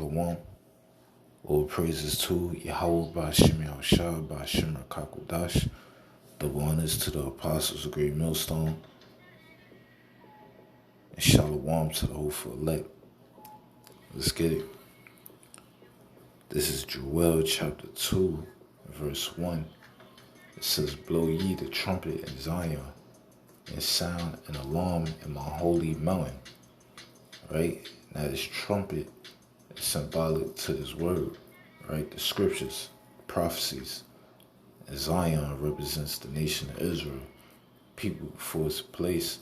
Shalom. All praises to Yahweh Ba'Shem Yahushua Ba'Shem Rakakudash. Double honors to the apostles of Great Millstone. And Shalom to the hopeful elect. Let's get it. This is Joel chapter 2, verse 1. It says, "Blow ye the trumpet in Zion, and sound an alarm in my holy mountain." Right? Now this trumpet is symbolic to this word, right? The scriptures, prophecies. And Zion represents the nation of Israel. People before its place,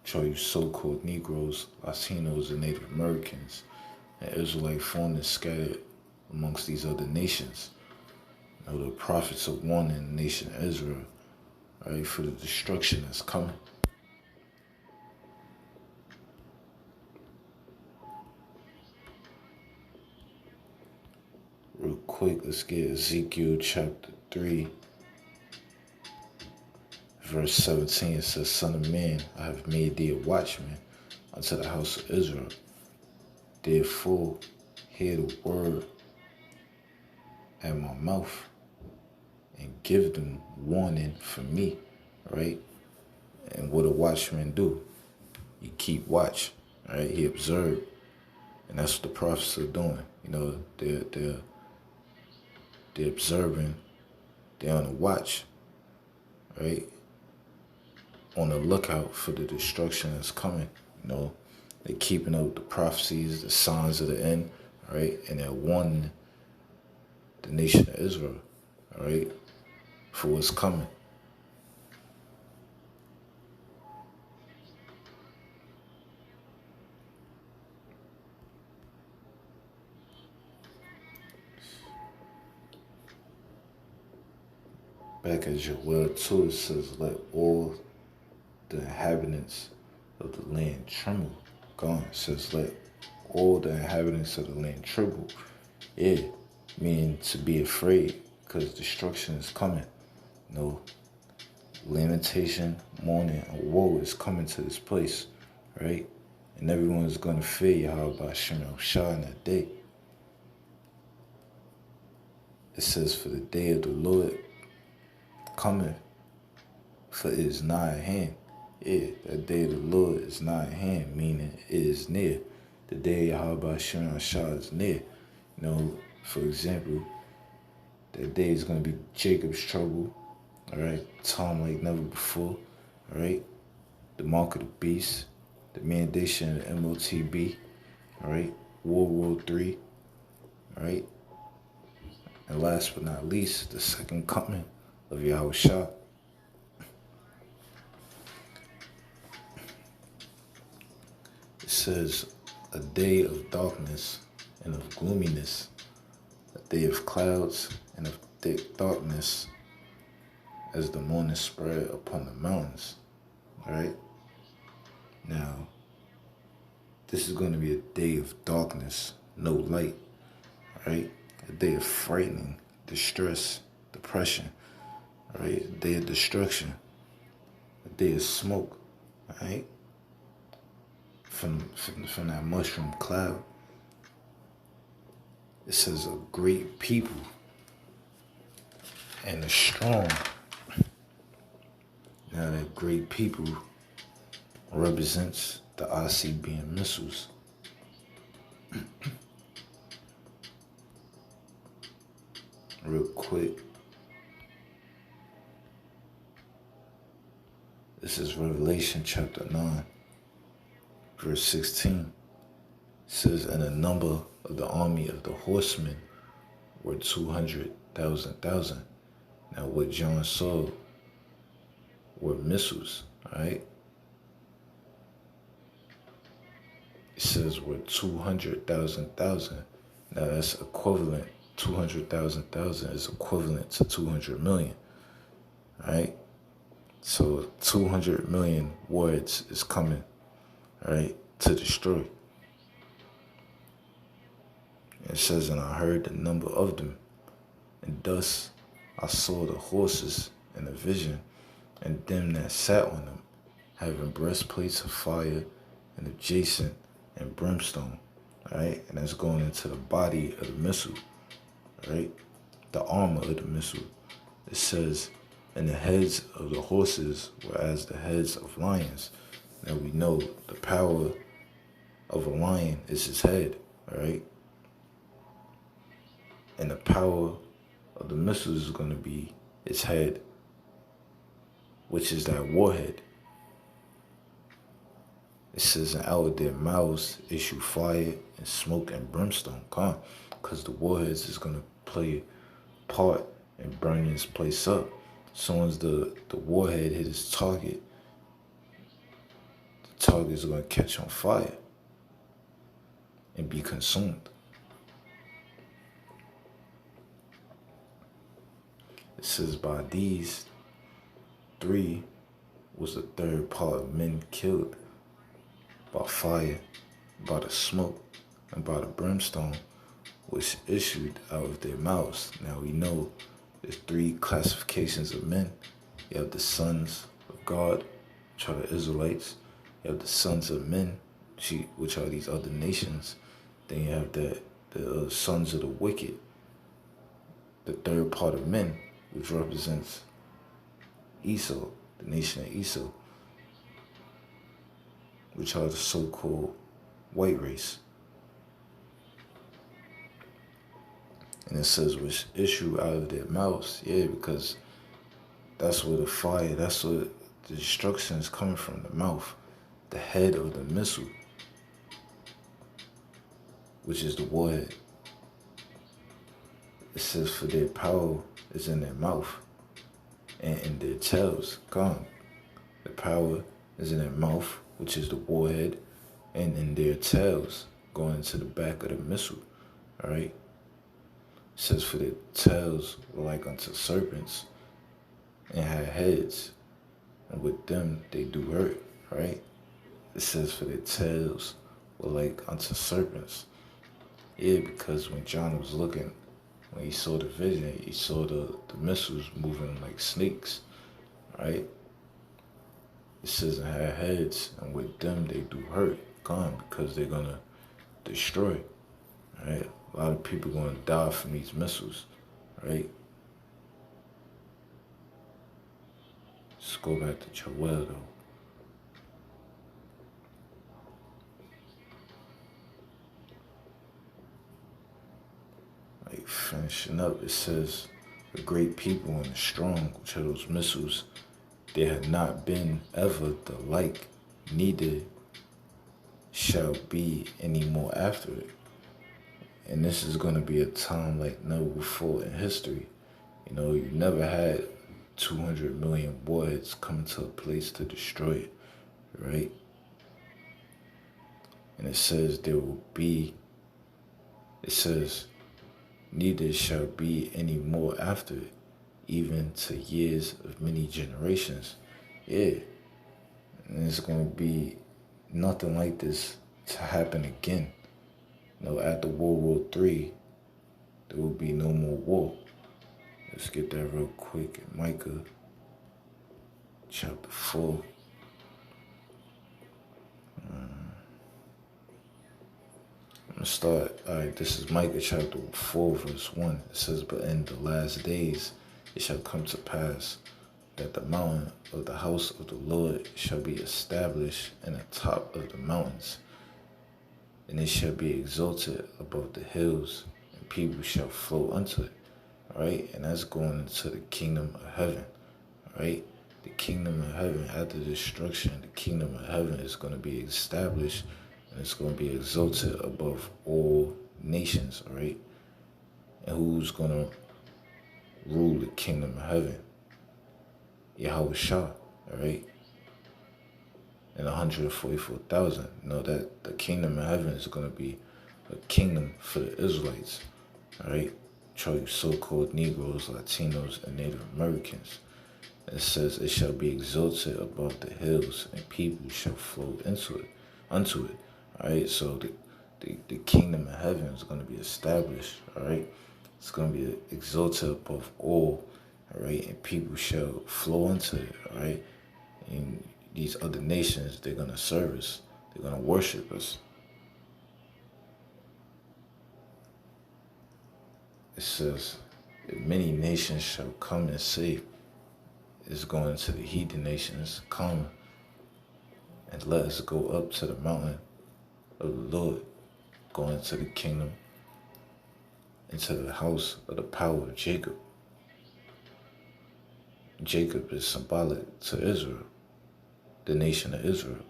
which are you so-called Negroes, Latinos, and Native Americans, and Israelite foreigners scattered amongst these other nations. You know, the prophets are warning the nation of Israel, right, for the destruction that's coming. Real quick, let's get Ezekiel chapter 3, verse 17. It says, "Son of man, I have made thee a watchman unto the house of Israel. Therefore, hear the word at my mouth and give them warning for me," right? And what a watchman do? You keep watch, right? He observed. And that's what the prophets are doing. You know, they're observing, they're on the watch, right? On the lookout for the destruction that's coming. You know, they're keeping up with the prophecies, the signs of the end, right? And they're warning the nation of Israel, all right, for what's coming. Back at Joel 2, it says, "Let all the inhabitants of the land tremble." God says, "Let all the inhabitants of the land tremble." Yeah, meaning to be afraid, because destruction is coming. You know, lamentation, mourning, and woe is coming to this place, right? And everyone is going to fear Yahweh Ba'Shem Yahushua in that day. It says, "For the day of the Lord cometh, for it is nigh at hand." Yeah, that day of the Lord is nigh at hand, meaning it is near. The day of Yahweh Ba'Shem Yahushua is near. You know, for example, that day is going to be Jacob's trouble, all right? Time like never before, all right? The mark of the beast, the mandation of the MOTB, all right? World War III, all right? And last but not least, the second coming of Yahushua. It says, "A day of darkness and of gloominess, a day of clouds and of thick darkness, as the morning spread upon the mountains." All right? Now, this is going to be a day of darkness, no light, all right? A day of frightening, distress, depression, all right? A day of destruction, a day of smoke, all right? From that mushroom cloud. It says, "A great people and a strong." Now that great people represents the ICBM missiles. Real quick. This is Revelation chapter 9, verse 16. It says, "And the number of the army of the horsemen were 200,000. Now what John saw were missiles, all right? It says we're 200,000. Now that's equivalent. 200,000 is equivalent to 200 million, all right? So 200 million words is coming, all right, to destroy. It says, "And I heard the number of them, and thus I saw the horses in a vision, and them that sat on them, having breastplates of fire and of jacinth and brimstone, all right? And that's going into the body of the missile, right? The armor of the missile. It says, and the heads of the horses were as the heads of lions. Now we know the power of a lion is his head, all right? And the power of the missiles is going to be its head, which is that warhead. It says, and out of their mouths issue fire and smoke and brimstone. Come, because the warheads is going to play a part in burning this place up. As soon as the warhead hit its target, the target is going to catch on fire and be consumed. It says, by these three was the third part of men killed by fire, by the smoke, and by the brimstone which issued out of their mouths. Now we know there's three classifications of men. You have the sons of God, which are the Israelites. You have the sons of men, which are these other nations. Then you have the sons of the wicked, the third part of men, which represents Esau, the nation of Esau, which are the so-called white race. And it says, which issue out of their mouths. Yeah, because that's where the fire, that's where the destruction is coming from, the mouth, the head of the missile, which is the warhead. It says, for their power is in their mouth and in their tails. Gone. The power is in their mouth, which is the warhead, and in their tails, going into the back of the missile. All right? It says, for their tails were like unto serpents and had heads, and with them they do hurt. Right? It says, for their tails were like unto serpents. Yeah, because when John was looking, when he saw the vision, he saw the missiles moving like snakes, right? It says, and had heads, and with them they do hurt. Gone, because they're going to destroy, right? A lot of people going to die from these missiles, right? Let's go back to Joel, though. Like, finishing up, it says, the great people and the strong, which are those missiles, there had not been ever the like, neither shall be any more after it. And this is going to be a time like never before in history. You know, you never had 200 million warheads come to a place to destroy it, right? And it says there will be, it says, neither shall be any more after it, even to years of many generations. Yeah. And it's going to be nothing like this to happen again. You know, after World War III, there will be no more war. Let's get that real quick in Micah chapter 4. I'm going to start. All right, this is Micah chapter 4, verse 1. It says, but in the last days it shall come to pass that the mountain of the house of the Lord shall be established in the top of the mountains, and it shall be exalted above the hills, and people shall flow unto it. All right, and that's going into the kingdom of heaven. All right, the kingdom of heaven, after destruction, the kingdom of heaven is going to be established, and it's going to be exalted above all nations. All right, and who's going to rule the kingdom of heaven? Yahweh Shah, all right? And 144,000. You know that the kingdom of heaven is going to be a kingdom for the Israelites, all right? You so-called Negroes, Latinos, and Native Americans. It says, it shall be exalted above the hills, and people shall flow unto it, all right? So the kingdom of heaven is going to be established, all right? It's going to be exalted above all, all right? And people shall flow into it, all right? And these other nations, they're going to serve us. They're going to worship us. It says, if many nations shall come and say, it's going to the heathen nations, come and let us go up to the mountain of the Lord, go into the kingdom, into the house of the power of Jacob. Jacob is symbolic to Israel, the nation of Israel.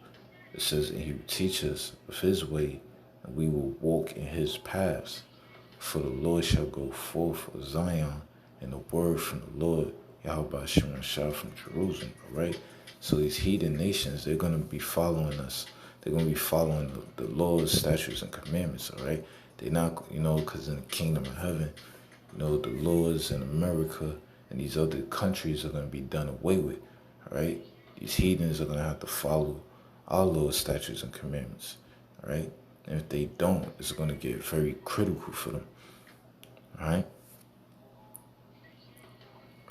It says, and he will teach us of his way, and we will walk in his paths. For the Lord shall go forth of Zion, and the word from the Lord, Yahweh Shem Shah from Jerusalem, all right? So these heathen nations, they're going to be following us. They're going to be following the laws, statutes, and commandments, all right? They're not, because in the kingdom of heaven, the laws in America and these other countries are going to be done away with, all right? These heathens are going to have to follow our laws, statutes, and commandments, all right? And if they don't, it's going to get very critical for them, all right?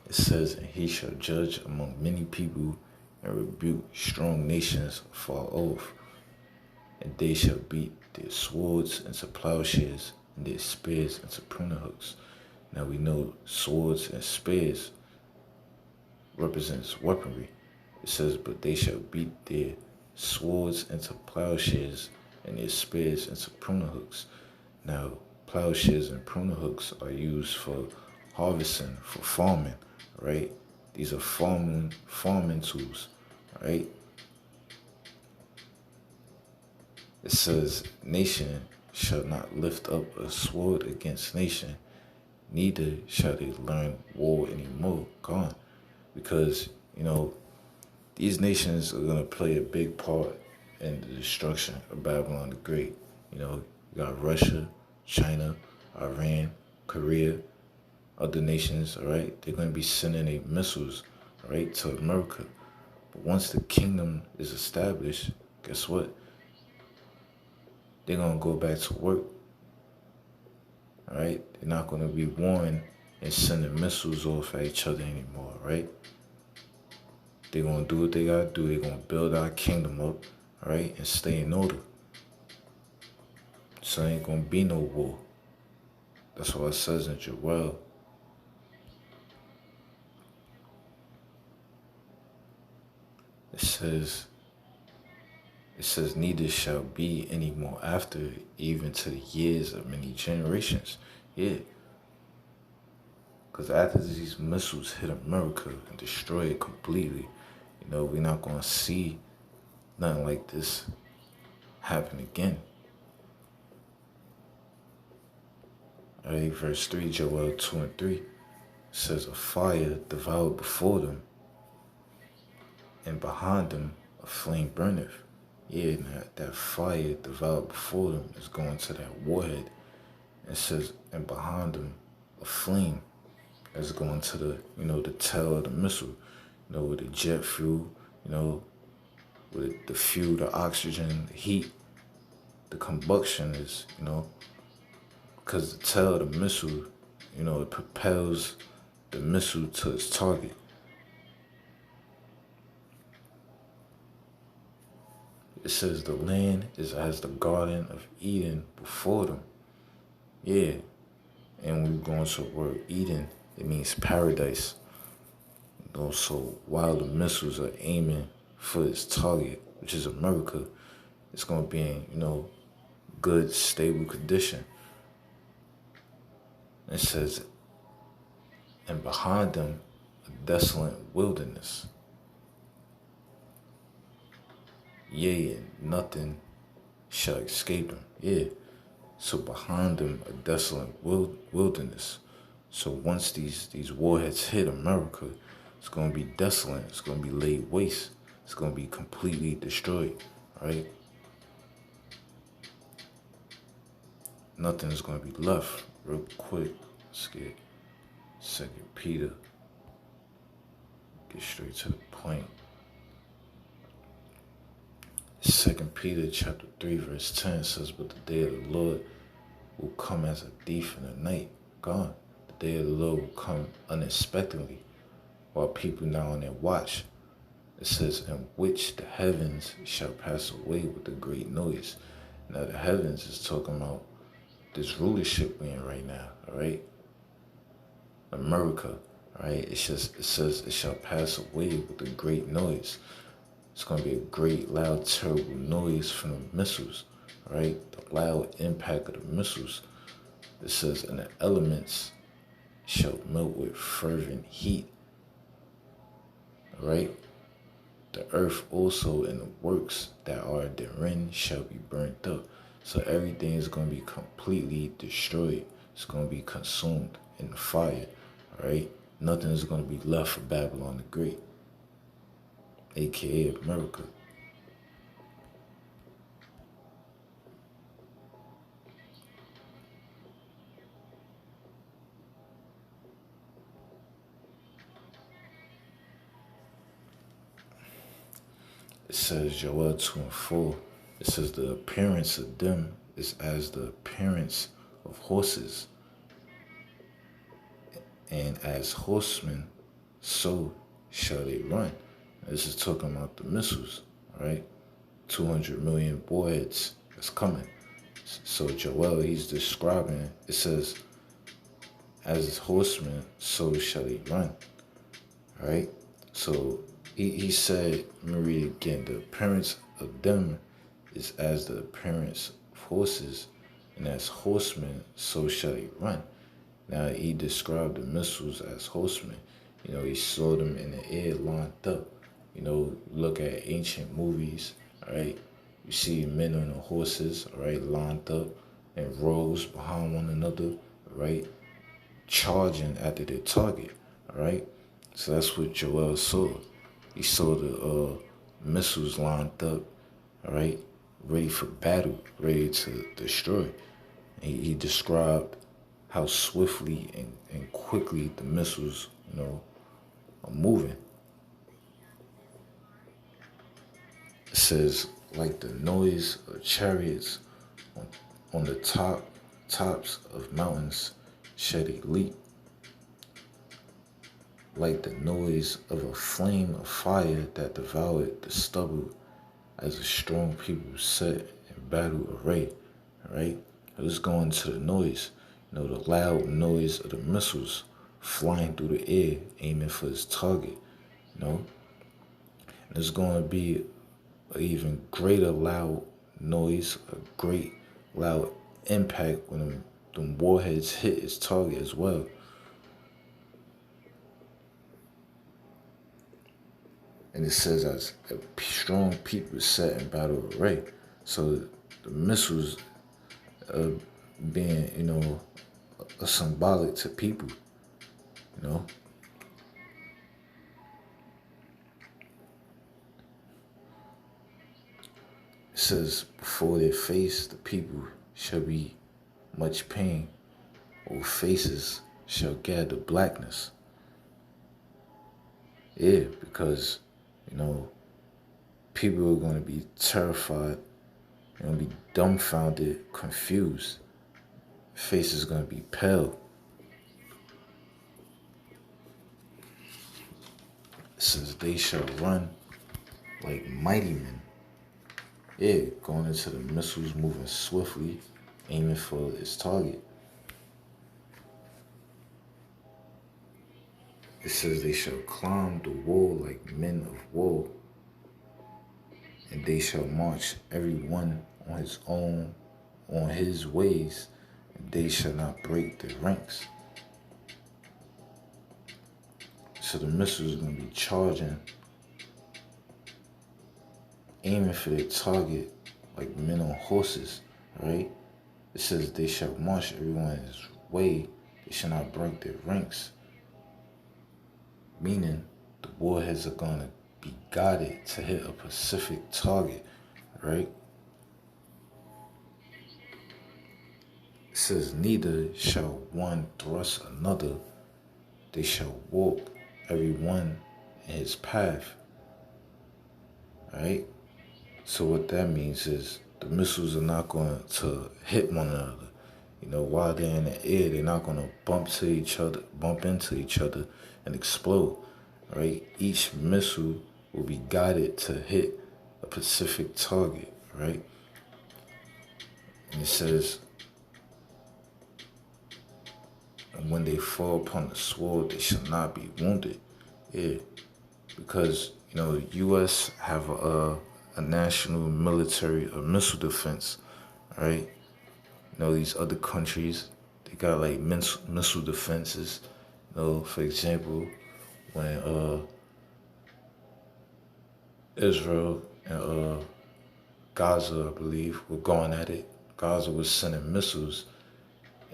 It says, and he shall judge among many people and rebuke strong nations far off. And they shall beat their swords into plowshares and their spears into pruning hooks. Now we know swords and spears represents weaponry. It says, but they shall beat their swords into plowshares and their spears into pruning hooks. Now, plowshares and pruning hooks are used for harvesting, for farming, right? These are farming tools, right? It says, nation shall not lift up a sword against nation, neither shall they learn war anymore. Gone. Because, these nations are going to play a big part in the destruction of Babylon the Great. You got Russia, China, Iran, Korea, other nations, all right? They're going to be sending their missiles, all right, to America. But once the kingdom is established, guess what? They're going to go back to work, all right? They're not going to be warring and sending missiles off at each other anymore, right? They're going to do what they got to do. They're going to build our kingdom up, all right, and stay in order. So there ain't going to be no war. That's what it says in Joel. It says, neither shall be any more after, even to the years of many generations. Yeah. Because after these missiles hit America and destroy it completely, we're not going to see nothing like this happen again. All right, verse 3, Joel 2 and 3 says, a fire devoured before them, and behind them a flame burneth. Yeah, that fire devoured before them is going to that warhead. It says, and behind them a flame is going to the, the tail of the missile, with the jet fuel, with the fuel, the oxygen, the heat, the combustion is, because the tail of the missile, it propels the missile to its target. It says the land is as the Garden of Eden before them. Yeah. And when we go into the word Eden, it means paradise. So while the missiles are aiming for its target, which is America, it's going to be in, good, stable condition. It says, and behind them, a desolate wilderness. Yea, and nothing shall escape them. Yeah. So behind them, a desolate wilderness. So once these warheads hit America, it's going to be desolate. It's going to be laid waste. It's going to be completely destroyed, right? Nothing is going to be left. Real quick, let's get 2 Peter. Get straight to the point. 2 Peter chapter 3, verse 10 says, but the day of the Lord will come as a thief in the night. God, the day of the Lord will come unexpectedly while people now on their watch. It says, in which the heavens shall pass away with a great noise. Now the heavens is talking about this rulership we're in right now, all right? America, right? It says it shall pass away with a great noise. It's going to be a great, loud, terrible noise from the missiles, right? The loud impact of the missiles. It says, and the elements shall melt with fervent heat, right? The earth also and the works that are therein shall be burnt up. So everything is going to be completely destroyed. It's going to be consumed in the fire, right? Nothing is going to be left for Babylon the Great, aka America. It says Joel 2:4. It says the appearance of them is as the appearance of horses, and as horsemen, so shall they run. This is talking about the missiles, right? 200 million warheads is coming. So Joel, he's describing, it says, as horsemen, so shall they run, right? So he said, let me read it again, the appearance of them is as the appearance of horses, and as horsemen, so shall they run. Now, he described the missiles as horsemen. You know, he saw them in the air lined up. You know, look at ancient movies, all right? You see men on the horses, all right, lined up in rows behind one another, all right, charging after their target, all right? So that's what Joel saw. He saw the missiles lined up, all right, ready for battle, ready to destroy. He described how swiftly and quickly the missiles, you know, are moving. It says, like the noise of chariots on the tops of mountains shall they leap, like the noise of a flame of fire that devoured the stubble as a strong people set in battle array, right? Let's go into the noise. You know, the loud noise of the missiles flying through the air, aiming for its target, you know? And there's going to be an even greater loud noise, a great loud impact when them warheads hit its target as well. And it says as a strong people set in battle array. So the missiles being, you know, a symbolic to people, you know. It says, before their face the people shall be much pain, or faces shall gather blackness. Yeah, because, you know, people are going to be terrified, they're going to be dumbfounded, confused. Face is going to be pale. It says, they shall run like mighty men. Yeah, going into the missiles, moving swiftly, aiming for its target. It says, they shall climb the wall like men of war, and they shall march every one on his ways, and they shall not break their ranks. So the missiles are going to be charging, aiming for their target like men on horses, right? It says they shall march everyone his way, they shall not break their ranks. Meaning the warheads are going to be guided to hit a specific target, right? It says, neither shall one thrust another, they shall walk every one in his path, right? So what that means is the missiles are not going to hit one another. You know, while they're in the air, they're not going to bump into each other and explode, right? Each missile will be guided to hit a specific target, right? And it says, And when they fall upon the sword, they shall not be wounded. Yeah, because the U.S. have a national military, a missile defense, right? These other countries, they got like missile defenses. For example, when Israel and Gaza, I believe, were going at it, Gaza was sending missiles,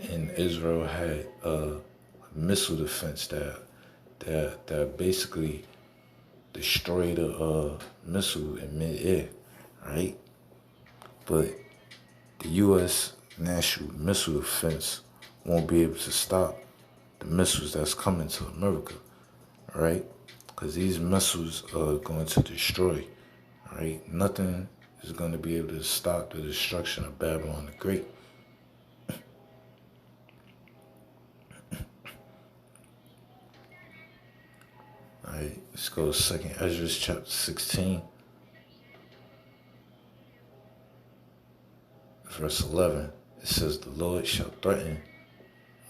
and Israel had a missile defense that basically destroyed a missile in midair, right? But the U.S. National Missile Defense won't be able to stop the missiles that's coming to America, all right? Because these missiles are going to destroy, all right? Nothing is going to be able to stop the destruction of Babylon the Great. All right, let's go to 2nd Ezra chapter 16, verse 11. It says, the Lord shall threaten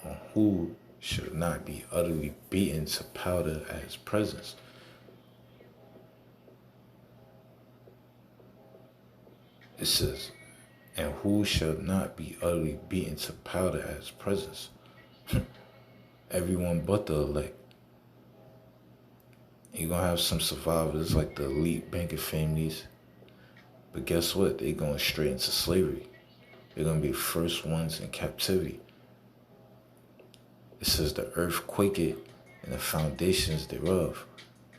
on who shall not be utterly beaten to powder at his presence. It says, and who shall not be utterly beaten to powder at his presence? Everyone but the elect. You're going to have some survivors like the elite banker families. But guess what? They're going straight into slavery. They're going to be the first ones in captivity. It says the earth quaketh and the foundations thereof.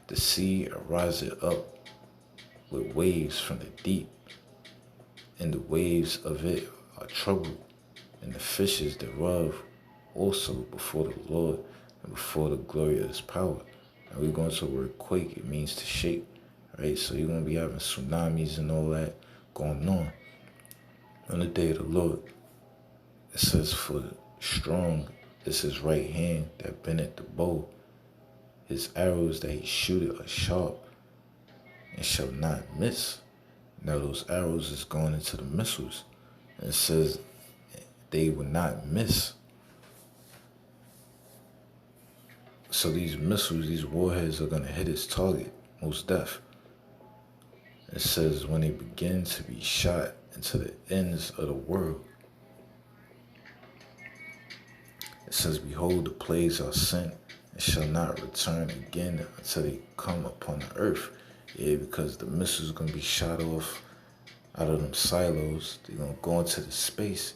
The sea ariseth up with waves from the deep. And the waves of it are troubled. And the fishes thereof also before the Lord and before the glory of his power. And we're going to the word quake. It means to shake, right? So you're going to be having tsunamis and all that going on the day of the Lord. It says, for strong is his right hand that bendeth the bow. His arrows that he shooteth are sharp and shall not miss. Now those arrows is going into the missiles. And it says they will not miss. So these missiles, these warheads are going to hit its target, most deaf. It says when they begin to be shot into the ends of the world. It says, behold, the plagues are sent and shall not return again until they come upon the earth. Yeah, because the missiles are going to be shot off out of them silos. They're going to go into the space.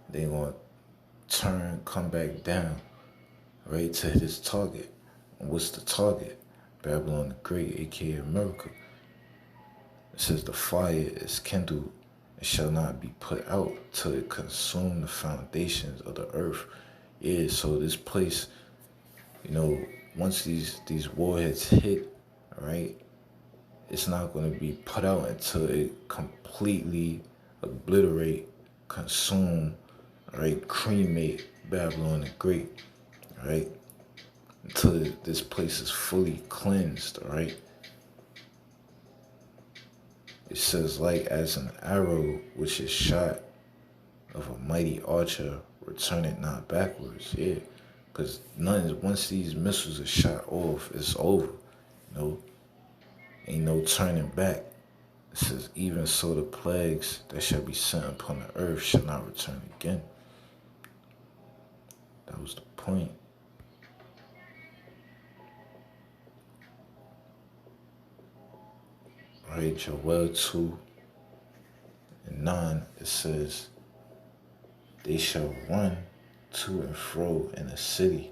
They're going to turn, come back down, right, to hit its target. And what's the target? Babylon the Great, a.k.a. America. It says the fire is kindled and shall not be put out till it consume the foundations of the earth. Yeah, so this place, once these warheads hit, all right, it's not going to be put out until it completely obliterate, consume, all right, cremate Babylon the Great, all right, until this place is fully cleansed, all right. It says, like as an arrow which is shot of a mighty archer, return it not backwards. Yeah, because once these missiles are shot off, it's over. Ain't no turning back. It says, even so the plagues that shall be sent upon the earth shall not return again. That was the point. All right, Joel 2 and 9, it says, they shall run to and fro in the city.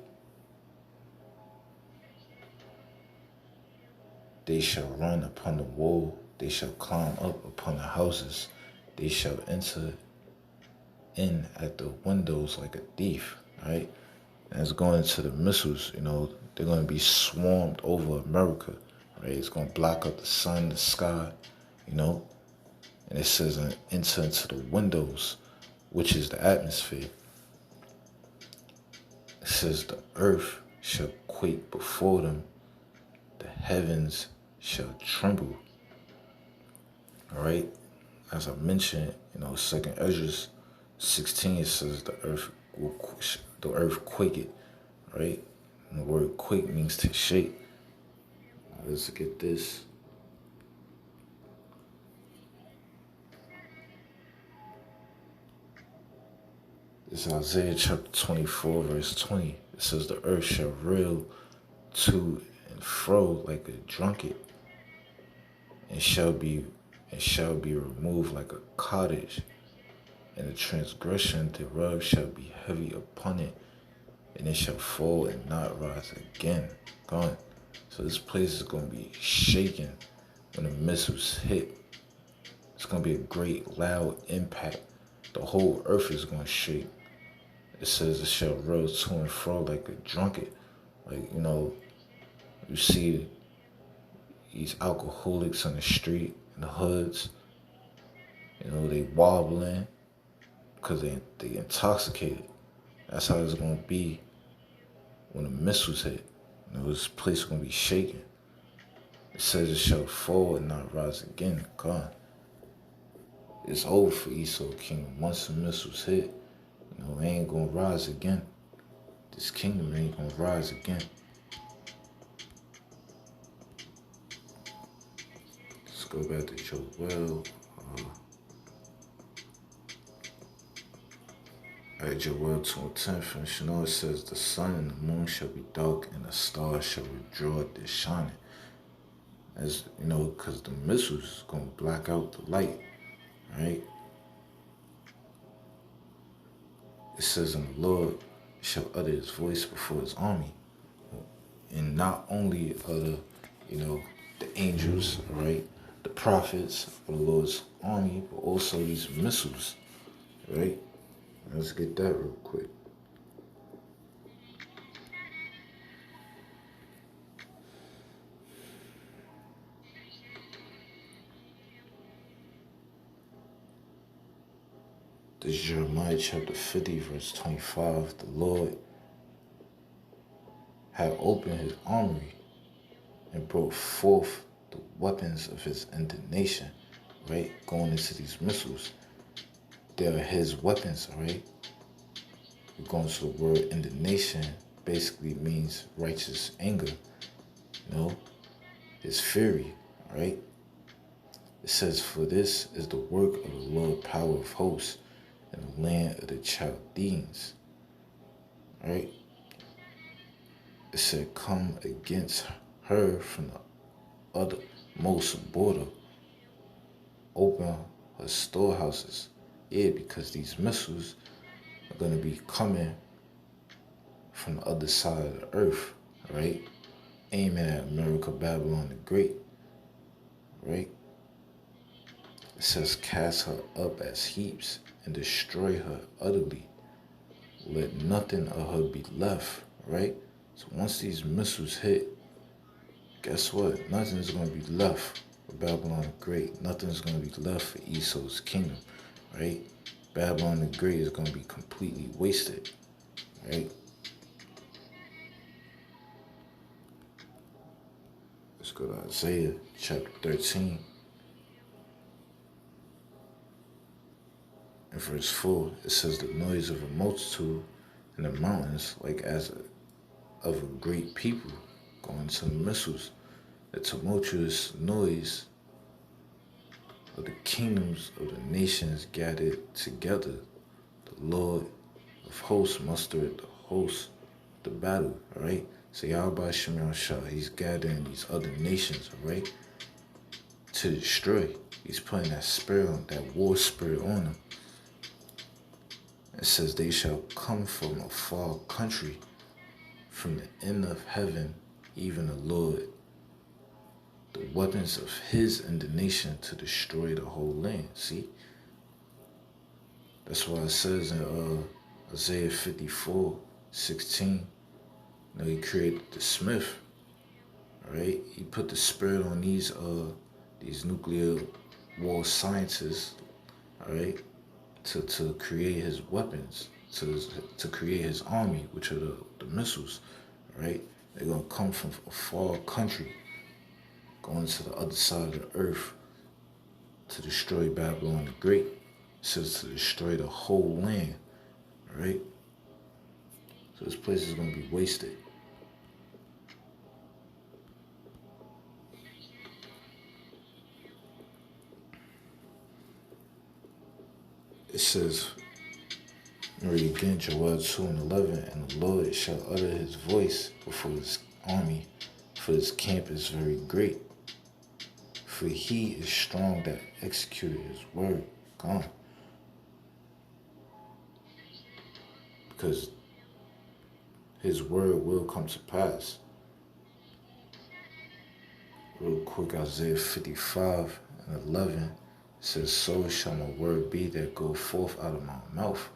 They shall run upon the wall. They shall climb up upon the houses. They shall enter in at the windows like a thief, right? And it's going into the missiles, they're going to be swarmed over America, right? It's going to block up the sun, the sky, And it says enter into the windows, which is the atmosphere. It says the earth shall quake before them. The heavens shall tremble. All right? As I mentioned, 2nd Ezra 16, it says the earth quaketh right? And the word quake means to shake. Let's get this. This is Isaiah chapter 24, verse 20. It says, the earth shall reel to and fro like a drunkard, and shall be removed like a cottage, and the transgression thereof shall be heavy upon it, and it shall fall and not rise again. Gone. So this place is going to be shaken when the missiles hit. It's going to be a great loud impact. The whole earth is going to shake. It says it shall roll to and fro like a drunkard. Like, you see these alcoholics on the street, in the hoods, they wobbling because they intoxicated. That's how it's going to be when the missiles hit. This place is going to be shaking. It says it shall fall and not rise again. God. It's over for Esau Kingdom. Once the missiles hit, it ain't going to rise again. This kingdom ain't going to rise again. Let's go back to Joel. Joel 2:10, finish. It says, the sun and the moon shall be dark, and the stars shall withdraw their shining. As because the missiles is going to black out the light, right? It says, and the Lord shall utter his voice before his army. And not only the angels, right? The prophets of the Lord's army, but also these missiles, right? Let's get that real quick. This is Jeremiah chapter 50, verse 25. The Lord had opened his armory and brought forth the weapons of his indignation, right? Going into these missiles. They are his weapons, right? We're going to the word indignation, basically means righteous anger, his fury, right? It says, for this is the work of the Lord power of hosts in the land of the Chaldeans, right? It said, come against her from the uttermost border, open her storehouses. Yeah, because these missiles are going to be coming from the other side of the earth, right? Aiming at America, Babylon the Great, right? It says, cast her up as heaps and destroy her utterly. Let nothing of her be left, right? So once these missiles hit, guess what? Nothing's going to be left for Babylon the Great. Nothing's going to be left for Esau's kingdom, right? Babylon the Great is going to be completely wasted, right? Let's go to Isaiah chapter 13. In verse 4, it says, the noise of a multitude in the mountains, like as of a great people going to the missiles. The tumultuous noise of the kingdoms of the nations gathered together. The Lord of hosts mustered the hosts of the battle, all right? So Yahweh Shem Shah, he's gathering these other nations, all right, to destroy. He's putting that spirit on, that war spirit on them. It says, they shall come from a far country, from the end of heaven, even the Lord, the weapons of his indignation to destroy the whole land. See? That's why it says in Isaiah 54:16, he created the smith, right? He put the spirit on these nuclear war scientists, all right, to create his weapons, to create his army, which are the missiles, right? They're going to come from a far country, going to the other side of the earth to destroy Babylon the Great. It says to destroy the whole land, right? So this place is going to be wasted. It says, read again, Joel 2 and 11, and the Lord shall utter his voice before his army, for his camp is very great. For he is strong that executed his word. Gone. Because his word will come to pass. Real quick, Isaiah 55 and 11 says, so shall my word be that go forth out of my mouth.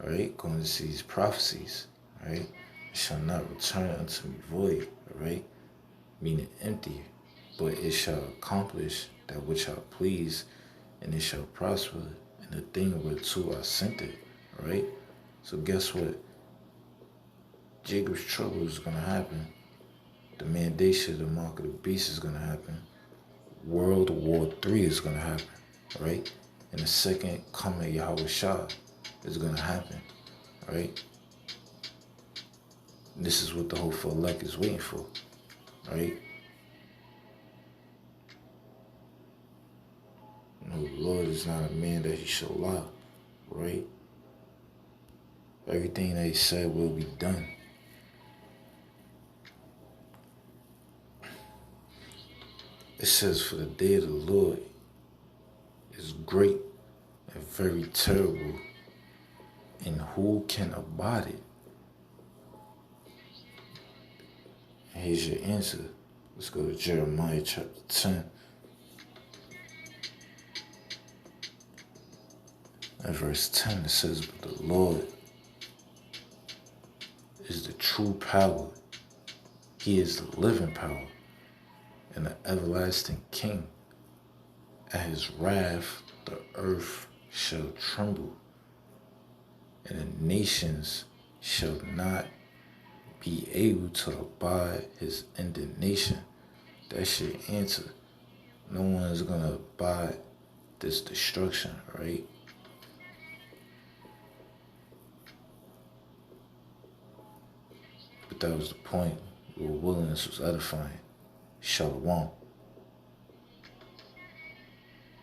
All right, going to see these prophecies. All right, it shall not return unto me void. All right, meaning empty, but it shall accomplish that which I please, and it shall prosper in the thing whereto I sent it. All right, so guess what? Jacob's trouble is going to happen. The mandation of the mark of the beast is going to happen. World War III is going to happen, right? And the second coming of Yahweh Shah is going to happen, right? This is what the hopeful elect is waiting for, right? No, the Lord is not a man that he shall lie, right? Everything that he said will be done. It says, for the day of the Lord is great and very terrible, and who can abide it? And here's your answer. Let's go to Jeremiah chapter 10. And verse 10, it says, but the Lord is the true power. He is the living power and the everlasting King. At his wrath, the earth shall tremble, and the nations shall not be able to abide his indignation. That's your answer. No one is going to abide this destruction, right? But that was the point. Your willingness was edifying. Shalom.